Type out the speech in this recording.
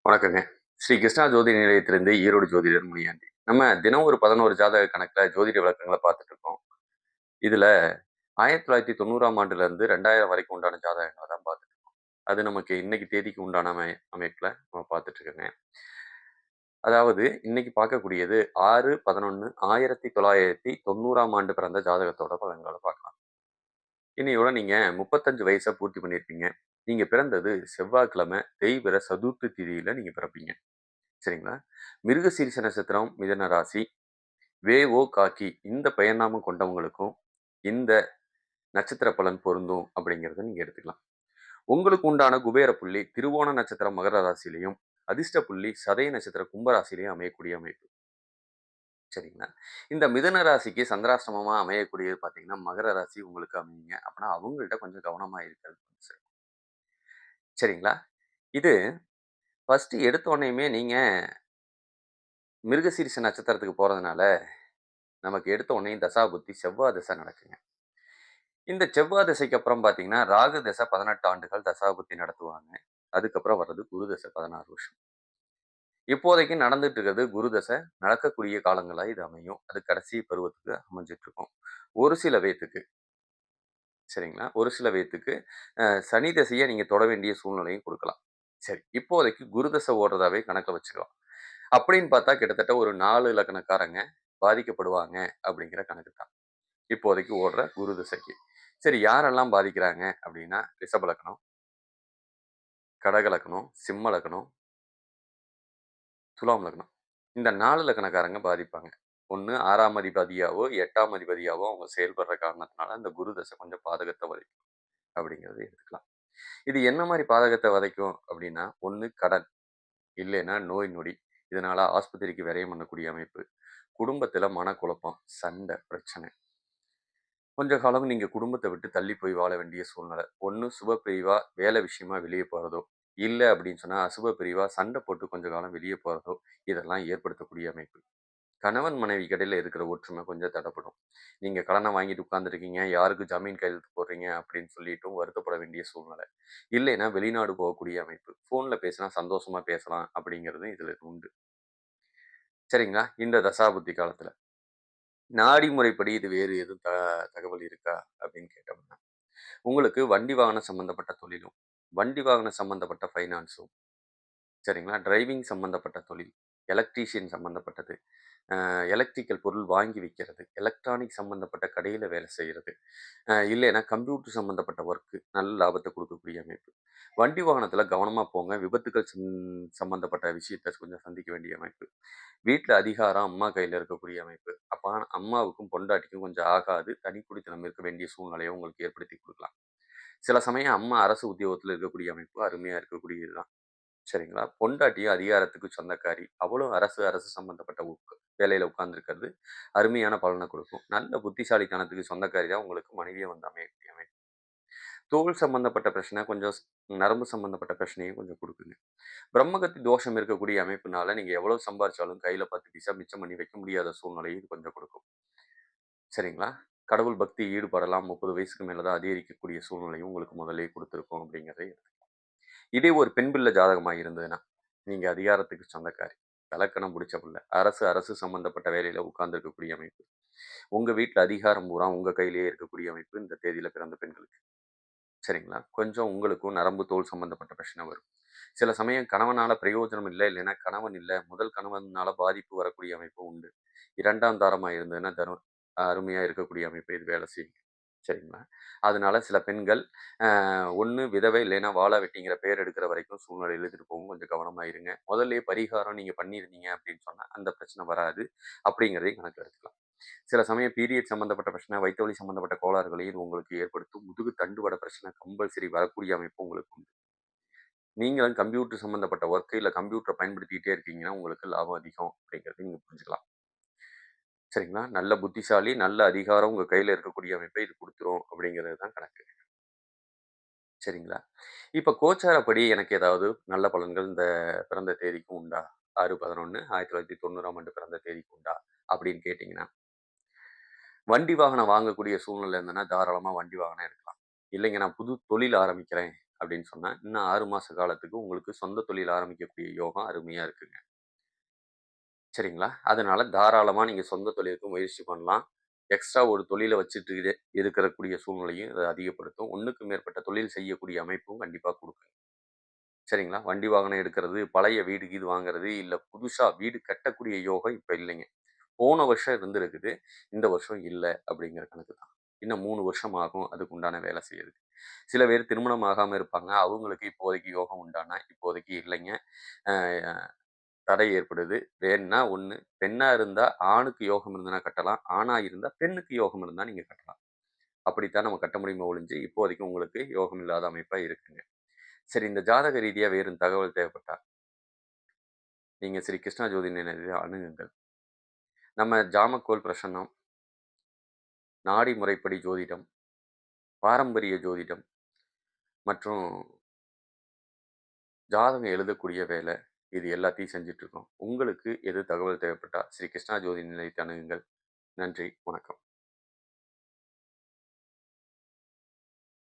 வணக்கங்க. ஸ்ரீ கிருஷ்ணா ஜோதி நிலையத்திலிருந்து ஈரோடு ஜோதிடர் முனியாண்டி. நம்ம தினம் ஒரு 11 ஜாதக கணக்குல ஜோதிட விளக்கங்கள பார்த்துட்டு இருக்கோம். இதுல 1990ஆம் ஆண்டுலருந்து 2000 வரைக்கும் உண்டான ஜாதகங்கள தான் பார்த்துட்டு இருக்கோம். அது நமக்கு இன்னைக்கு தேதிக்கு உண்டான அமைப்புல நம்ம பார்த்துட்டு இருக்கோங்க. அதாவது இன்னைக்கு பார்க்கக்கூடியது 6/11/1990ஆம் ஆண்டு பிறந்த ஜாதகத்தோட பலன்கள பார்க்கலாம். இன்னையோட நீங்க 35 வயச பூர்த்தி பண்ணியிருப்பீங்க. நீங்க பிறந்தது செவ்வாய்க்கிழமை தேய்பிறை சதுர்த்தி திதியில நீங்க பிறப்பீங்க. சரிங்களா? மிருகசீரிஷ நட்சத்திரம், மிதுன ராசி, காக்கி இந்த பெயர்நாமம் கொண்டவங்களுக்கும் இந்த நட்சத்திர பலன் பொருந்தும் அப்படிங்கிறத நீங்க எடுத்துக்கலாம். உங்களுக்கு உண்டான குபேர புள்ளி திருவோண நட்சத்திரம் மகர ராசியிலையும், அதிர்ஷ்ட புள்ளி சதய நட்சத்திர கும்ப ராசியிலையும் அமையக்கூடிய அமைப்பு. சரிங்களா? இந்த மிதுன ராசிக்கு சந்திராஷ்டமமா அமையக்கூடியது பார்த்தீங்கன்னா, மகர ராசி உங்களுக்கு அமையுங்க. அப்பனா அவங்கள்ட்ட கொஞ்சம் கவனமா இருக்கிறது சரி. சரிங்களா? இது ஃபர்ஸ்ட் எடுத்த உடனேயுமே நீங்க மிருகசீரிஷ நட்சத்திரத்துக்கு போறதுனால நமக்கு எடுத்த உடனே தசாபுத்தி செவ்வாய் தசை நடக்குங்க. இந்த செவ்வாய் தசைக்கு அப்புறம் பார்த்தீங்கன்னா, ராகு தசை 18 ஆண்டுகள் தசாபுத்தி நடத்துவாங்க. அதுக்கப்புறம் வர்றது குரு தசை 16 வருஷம். இப்போதைக்கு நடந்துட்டு இருக்கிறது குரு தசை. நடக்கக்கூடிய காலங்களா இது அமையும். அது கடைசி பருவத்துக்கு அமைஞ்சிட்டு இருக்கும். ஒரு சில பேத்துக்கு சரிங்களா? ஒரு சில பேத்துக்கு சனி தசைய நீங்க தொட வேண்டிய சூழ்நிலையும் குடுக்கலாம். சரி, இப்போதைக்கு குரு தசை ஓடுறதாவே கணக்குல வச்சுக்கலாம். அப்படின்னு பார்த்தா கிட்டத்தட்ட ஒரு 4 இலக்கணக்காரங்க பாதிக்கப்படுவாங்க அப்படிங்கிற கணக்கு தான். இப்போதைக்கு ஓடுற குரு திசைக்கு. சரி, யாரெல்லாம் பாதிக்கிறாங்க அப்படின்னா, ரிஷப லக்னம், கடக லக்னம், சிம்ம லக்னம், துலாம் லக்னம். இந்த 4 லக்னக்காரங்க பாதிப்பாங்க. ஒண்ணு 6ஆம் அதிபதியாவோ, 8ஆம் அதிபதியாவோ அவங்க செயல்படுற காரணத்தினால அந்த குரு தசை கொஞ்சம் பாதகத்த வதைக்கும் அப்படிங்கிறத எடுத்துக்கலாம். இது என்ன மாரி பாதகத்த வதைக்கும் அப்படின்னா, ஒண்ணு கடன், இல்லைன்னா நோய் நொடி. இதனால ஆஸ்பத்திரிக்கு விரயம் பண்ணக்கூடிய அமைப்பு. குடும்பத்தில மனக்குழப்பம், சண்டை, பிரச்சனை. கொஞ்ச காலம் நீங்க குடும்பத்த விட்டு தள்ளி போய் வாழ வேண்டிய சூழ்நிலை. ஒண்ணு சுப பிரிவா வேலை விஷயமா வெளிய போறதோ, இல்ல அப்படின்னு சொன்னா அசுப பிரிவா சண்டை போட்டு கொஞ்ச காலம் வெளிய போறதோ, இதெல்லாம் ஏற்படுத்தக்கூடிய அமைப்பு. கணவன் மனைவிக்கு இடையில இருக்கிற ஒற்றுமை கொஞ்சம் தடைப்படும். நீங்க கடன வாங்கிட்டு உட்கார்ந்துருக்கீங்க, யாருக்கு ஜாமீன் கையெழுத்து போடுறீங்க அப்படின்னு சொல்லிட்டும் வருத்தப்பட வேண்டிய சூழ்நிலை. இல்லைன்னா வெளிநாடு போகக்கூடிய அமைப்பு. ஃபோன்ல பேசினா சந்தோஷமா பேசலாம் அப்படிங்கிறது இதுல உண்டு. சரிங்களா? இந்த தசாபுத்தி காலத்துல. நாடி முறைப்படி இது வேறு எதுவும் தகவல் இருக்கா அப்படின்னு கேட்டோம்னா, உங்களுக்கு வண்டி வாகனம் சம்மந்தப்பட்ட தொழிலும், வண்டி வாகனம் சம்மந்தப்பட்ட ஃபைனான்ஸும், சரிங்களா? டிரைவிங் சம்மந்தப்பட்ட தொழில், எலக்ட்ரீஷியன் சம்மந்தப்பட்டது, எலக்ட்ரிக்கல் பொருள் வாங்கி விக்கிறது, எலக்ட்ரானிக் சம்மந்தப்பட்ட கடையில வேலை செய்றது, இல்லைன்னா கம்ப்யூட்டர் சம்மந்தப்பட்ட ஒர்க்கு நல்ல லாபத்த குடுக்கக்கூடிய அமைப்பு. வண்டி வாகனத்தில கவனமா போங்க. விபத்துக்கள் சம்மந்தப்பட்ட விஷயத்த கொஞ்சம் சந்திக்க வேண்டிய அமைப்பு. வீட்ல அதிகாரம் அம்மா கையில இருக்கக்கூடிய அமைப்பு. அப்ப அம்மாவுக்கும், பொண்டாட்டிக்கும் கொஞ்சம் ஆகாது. தனிக்குடித்தனம் இருக்க வேண்டிய சூழ்நிலைய உங்களுக்கு ஏற்படுத்தி குடுக்கலாம். சில சமயம் அம்மா அரசு உத்தியோகத்தில இருக்கக்கூடிய அமைப்பு அருமையா இருக்கக்கூடியது தான். சரிங்களா? பொண்டாட்டியும் அதிகாரத்துக்கு சொந்தக்காரி. அவளும் அரசு அரசு சம்மந்தப்பட்ட வேலையில உட்கார்ந்திருக்கிறது அருமையான பலன குடுக்கும். நல்ல புத்திசாலித்தனத்துக்கு சொந்தக்காரி தான் உங்களுக்கு மனைவியா வந்து அமையக்கூடிய அமைப்பு. தோல் சம்மந்தப்பட்ட பிரச்சனை, கொஞ்சம் நரம்பு சம்மந்தப்பட்ட பிரச்சனையும் கொஞ்சம் குடுக்குங்க. பிரம்மகத்தி தோஷம் இருக்கக்கூடிய அமைப்புனால, நீங்க எவ்வளவு சம்பாரிச்சாலும் கையில 10 பைசா மிச்சம் பண்ணி வைக்க முடியாத சூழ்நிலையை இது கொஞ்சம் குடுக்கும். சரிங்களா? கடவுள் பக்தி ஈடுபடலாம். 30 வயசுக்கு மேல தான் அதிகரிக்கக்கூடிய சூழ்நிலையும் உங்களுக்கு முதல்லயே குடுத்துருக்கும் அப்படிங்கிறதை இதே ஒரு பெண் பிள்ளை ஜாதகமா இருந்ததுன்னா, நீங்க அதிகாரத்துக்கு சொந்தக்காரி. தலக்கணம் புடிச்ச புள்ள. அரசு அரசு சம்மந்தப்பட்ட வேலையில உட்கார்ந்திருக்கக்கூடிய அமைப்பு. உங்க வீட்ல அதிகாரம் பூரா உங்க கையிலேயே இருக்கக்கூடிய அமைப்பு இந்த தேதியில பிறந்த பெண்களுக்கு. சரிங்களா? கொஞ்சம் உங்களுக்கும் நரம்பு, தோல் சம்மந்தப்பட்ட பிரச்சனை வரும். சில சமயம் கணவனால பிரயோஜனம் இல்ல, இல்லைன்னா கணவன் இல்ல, முதல் கணவனால பாதிப்பு வரக்கூடிய அமைப்பும் உண்டு. 2ஆம் தாரமா இருந்ததுன்னா அருமையா இருக்கக்கூடிய அமைப்பு இது வேலை செய்யும். சரிங்களா? அதனால சில பெண்கள் ஒண்ணு விதவை இல்லைன்னா வாலா வெட்டிங்கிற பேர் எடுக்கிற வரைக்கும் சூழ்நிலை இழுத்துட்டு போகும். கொஞ்சம் கவனமா இருங்க. முதல்லயே பரிகாரம் நீங்க பண்ணியிருந்தீங்க அப்படின்னு சொன்னா, அந்த பிரச்சனை வராது. அப்படிங்கிறதையும் கணக்கில எடுத்துக்கலாம். சில சமயம் பீரியட் சம்மந்தப்பட்ட பிரச்சனை, வயித்து வலி சம்மந்தப்பட்ட கோளாறுகளையும் இது உங்களுக்கு ஏற்படுத்தும். முதுகு தண்டுவட பிரச்சனை கம்பல்சரி வரக்கூடிய அமைப்பு உங்களுக்கு உண்டு. நீங்களும் கம்ப்யூட்டர் சம்மந்தப்பட்ட ஒர்க் இல்ல கம்ப்யூட்டர பயன்படுத்திக்கிட்டே இருக்கீங்கன்னா, உங்களுக்கு லாபம் அதிகம் அப்படிங்கிறத நீங்க புரிஞ்சுக்கலாம். சரிங்களா? நல்ல புத்திசாலி, நல்ல அதிகாரம் உங்க கையில இருக்கக்கூடிய அமைப்பை இது குடுத்துரும் அப்படிங்கிறது தான் கணக்கு. சரிங்களா? இப்ப கோச்சாரப்படி எனக்கு ஏதாவது நல்ல பலன்கள் இந்த பிறந்த தேதிக்கு உண்டா? 6/11/1990ஆம் ஆண்டு பிறந்த தேதிக்கு உண்டா? அப்படின்னு கேட்டீங்கன்னா, வண்டி வாகனம் வாங்கக்கூடிய சூழ்நிலை இருந்ததுன்னா, தாராளமா வண்டி வாகனம் எடுக்கலாம். இல்லைங்க நான் புது தொழில் ஆரம்பிக்கிறேன் அப்படின்னு சொன்னா, இன்னும் 6 மாச காலத்துக்கு உங்களுக்கு சொந்த தொழில் ஆரம்பிக்கக்கூடிய யோகம் அருமையா இருக்குங்க. சரிங்களா? அதனால தாராளமா நீங்க சொந்த தொழிலுக்கு முயற்சி பண்ணலாம். எக்ஸ்ட்ரா ஒரு தொழில வச்சுட்டு இருக்கக்கூடிய சூழ்நிலையும் இத அதிகப்படுத்தும். 1க்கு மேற்பட்ட தொழில் செய்யக்கூடிய அமைப்பும் கண்டிப்பா குடுக்கும். சரிங்களா? வண்டி வாகனம் எடுக்கிறது, பழைய வீடு கீது வாங்குறது, இல்ல புதுசா வீடு கட்டக்கூடிய யோகம் இப்ப இல்லைங்க. போன வருஷம் இருந்திருக்குது. இந்த வருஷம் இல்ல அப்படிங்கிற கணக்கு தான். இன்னும் 3 வருஷம் ஆகும் அதுக்கு உண்டான வேலை செய்யறதுக்கு. சில பேர் திருமணம் ஆகாம இருப்பாங்க. அவங்களுக்கு இப்போதைக்கு யோகம் உண்டான்னா, இப்போதைக்கு இல்லைங்க. அ தடை ஏற்படுது. வேணும்னா 1 பெண்ணா இருந்தா ஆணுக்கு யோகம் இருந்ததுனா கட்டலாம். ஆணா இருந்தா பெண்ணுக்கு யோகம் இருந்தா நீங்க கட்டலாம். அப்படித்தான் நம்ம கட்ட முடியுமே ஒழிஞ்சு, இப்போதைக்கு உங்களுக்கு யோகம் இல்லாத அமைப்பா இருக்குங்க. சரி இந்த ஜாதக ரீதியா வேறு தகவல் தேவைப்பட்டா, நீங்க ஸ்ரீ கிருஷ்ணா ஜோதி நிலையத்தை அணுகுங்கள். நம்ம ஜாமக்கோல் பிரசன்னம், நாடி முறைப்படி ஜோதிடம், பாரம்பரிய ஜோதிடம் மற்றும் ஜாதகம் எழுதக்கூடிய வேலை, இது எல்லாத்தையும் செஞ்சுட்டு இருக்கோம். உங்களுக்கு எது தகவல் தேவைப்பட்டா, ஸ்ரீ கிருஷ்ணா ஜோதி நிலையத்தை அணுகுங்கள். நன்றி, வணக்கம்.